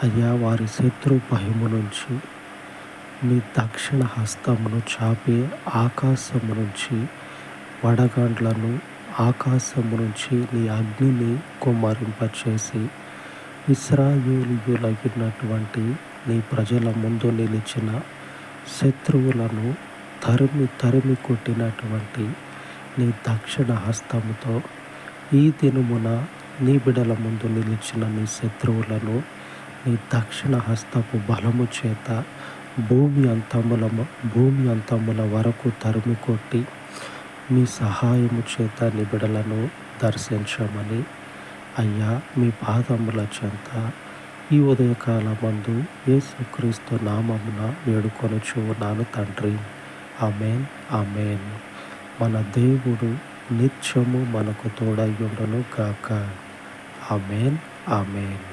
అయ్యా, వారి శత్రు భయము నుంచి నీ దక్షిణ హస్తమును చాపి ఆకాశము నుంచి వడగండ్లను, ఆకాశము నుంచి నీ అగ్నిని కుమ్మరింపచేసి ఇశ్రాయేలీయులైనటువంటి నీ ప్రజల ముందు నిలిచిన శత్రువులను తరిమి తరిమి కొట్టినటువంటి నీ దక్షిణ హస్తముతో ఈ దినమున నీ బిడల ముందు నిలిచిన నీ శత్రువులను నీ దక్షిణ హస్తపు బలము చేత భూమి అంతముల వరకు తరిమి కొట్టి మీ సహాయము చేత నీ బిడలను దర్శించమని అయ్యా మీ పాదముల చెంత ఈ ఉదయకాలమందు యేసుక్రీస్తు నామమున వేడుకొనుచున్నాను తండ్రి. ఆమేన్, ఆమేన్. మన దేవుడు నిత్యము మనకు తోడయ్యుండును గాక. ఆమేన్, ఆమేన్.